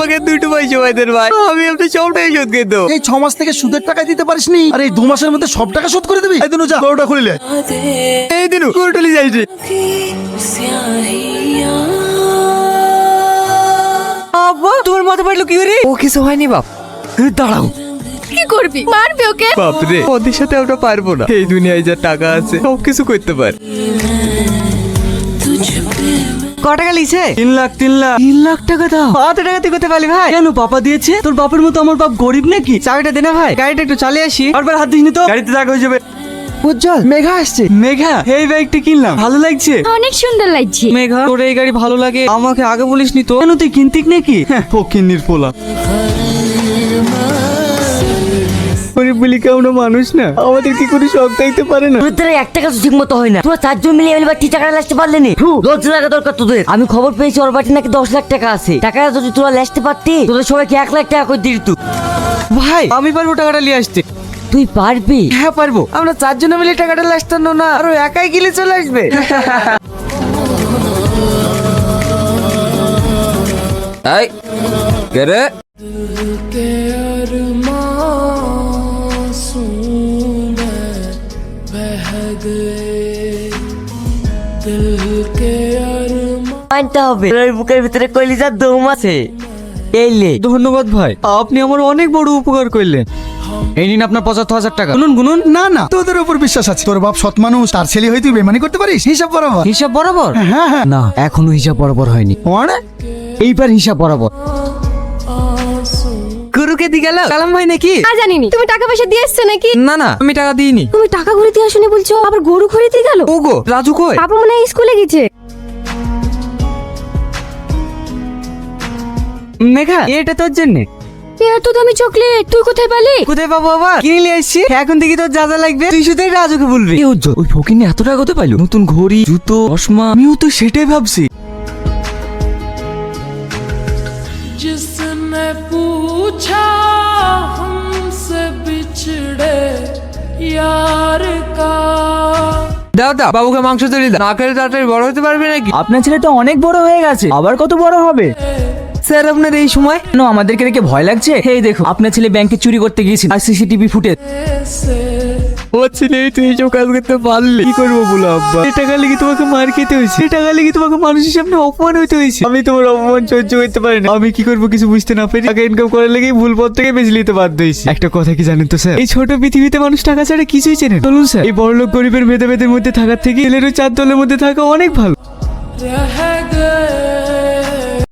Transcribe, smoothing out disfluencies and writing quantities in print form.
আমাকে 2 মাস সময় দেন ভাই, আমি আপনার সবটাই শোধ করে দেবো। এই 6 মাস থেকে সুদের টাকা দিতে পারিসনি, আর এই 2 মাসের মধ্যে সব টাকা শোধ করে দিবি? এই দিনু যা বড়টা খুলিলে। এই দিনু কোটলি যাইছে। আব্বা তোমার মাথা পাইলো কি করে? ও কিছু হয়নি বাপ। দাঁড়াও, কি করবি? মারবি ওকে? বাপরে ওদের সাথে আমরা পারবো না। এই দুনিয়ায় যা টাকা আছে সব কিছু করতে পারে। ক টাকা লিছে? 3 লাখ 3 লাখ 3 লাখ টাকা দাও। কত টাকা তুই করতে পারলি ভাই? কেন পাপা দিয়েছে? তোর বাপের মতো আমার বাপ গরিব নাকি? চাবিটা দে না ভাই, গাড়িটা একটু চালিয়ে আসি। বারবার হাত দিস নি তো, গাড়িতে জায়গা হয়ে যাবে। উজ্জ্বল মেঘা আসছে। মেঘা, এই বাইকটা কিনলাম, ভালো লাগছে। অনেক সুন্দর লাগছে। মেঘা তোর এই গাড়ি ভালো লাগে, আমাকে আগে বলিসনি তো। কেন তুই কিনতিক নাকি? ফকিন্নির পোলা। গরিব বলি কেমন মানুষ না, আমাদের কি করে শখ থাকতে পারে না? তোদের একটা কাজ ঠিক মতো হয় না। তোরা 4 জন মিলে এবার টাকাটা লাসতে পারলে নি? লজ্জা লাগা দরকার তোদের। আমি খবর পেয়েছি ওর বাড়িতে নাকি 10 লাখ টাকা আছে। টাকাটা যদি তোরা লাসতে পারতি, তোদের সবাইকে 1 লাখ টাকা করে দিয়ে দিত। ভাই আমি পারবো টাকাটা নিয়ে আসতে। তুই পারবি? হ্যাঁ পারবো। আমরা 4 জন মিলে টাকাটা লাস্তাম না, আর ও একাই গেলে চলে আসবে। এই কে রে? মানতে হবে, তোর বুকের ভিতরে কলিজার দম আছে। এই লে। ধন্যবাদ ভাই, আপনি আমার অনেক বড় উপকার করলেন। এই নিন আপনার 75,000 টাকা। গুনুন গুনুন। না না, তোদের উপর বিশ্বাস আছে। তোর বাপ সৎ মানুষ, তার ছেলে হয়ে তুই বেমানি করতে পারিস? হিসাব বরাবর। হিসাব বরাবর? হ্যাঁ হ্যাঁ। না, এখনো হিসাব বরাবর হয়নি। মানে এইবার হিসাব বরাবর। গুরুকে দি গেল কালাম ভাই নাকি? আর জানিনি। তুমি টাকা পয়সা দিয়ে এসছো নাকি? না না আমি টাকা দিইনি। তুমি টাকা ঘুরে দিয়ে আসোনি বলছো, আবার গরু ঘুরে দিয়ে গেল। ওগো রাজু কই? পাপা মনে হয় স্কুলে গেছে। মেঘা এটা তোর জন্য। এত দামি চকলেট তুই কোথায় পেলি? কোথায় পাবো আবার? কিনে নিয়ে এসেছি। এখন থেকে তোর যা যা লাগবে তুই শুধু রাজুকে বলবি। এই উজ্জ্বল, ওই ফকিন্নি এত টাকা কোথায় পাইলো? নতুন ঘড়ি, জুতো, চশমা। আমিও তো সেটাই ভাবছি। जिसने पूछा हमसे बिछड़े यार का। দাও দাও বাবুকে মাংস তৈরি দাও। না খেলে তাড়াতাড়ি বড় হতে পারবে নাকি? আপনার ছেলে তো অনেক বড় হয়ে গেছে, আবার কত বড় হবে? স্যার আপনার এই সময় কেন আমাদেরকে দেখে ভয় লাগছে? এই দেখো, আপনার ছেলে ব্যাংকে চুরি করতে গিয়েছিল, আর সিসিটিভি ফুটেজ। ও ছেলে তুই এইসব কাজ করতে পারলি? কি করবো বলো আব্বা? এই টাকা লেগে তোমাকে মার খেতে হয়েছে, এই টাকা লেগে তোমাকে মানুষের সামনে অপমান হইতে হয়েছে। আমি তোমার অপমান সহ্য করতে পারি না। আমি কি করবো কিছু বুঝতে না পেরে টাকা ইনকাম করার লেগে ভুল পথ থেকে বেঁচে নিতে বাধ্য হয়েছি। একটা কথা কি জানেন তো স্যার, এই ছোট পৃথিবীতে মানুষ টাকা ছাড়া কিছুই চেনে না। চলুন স্যার, এই বড়লোক গরিবের ভেদাভেদের মধ্যে থাকার থেকে ছেলের 4 দলের মধ্যে থাকা অনেক ভালো। रह गए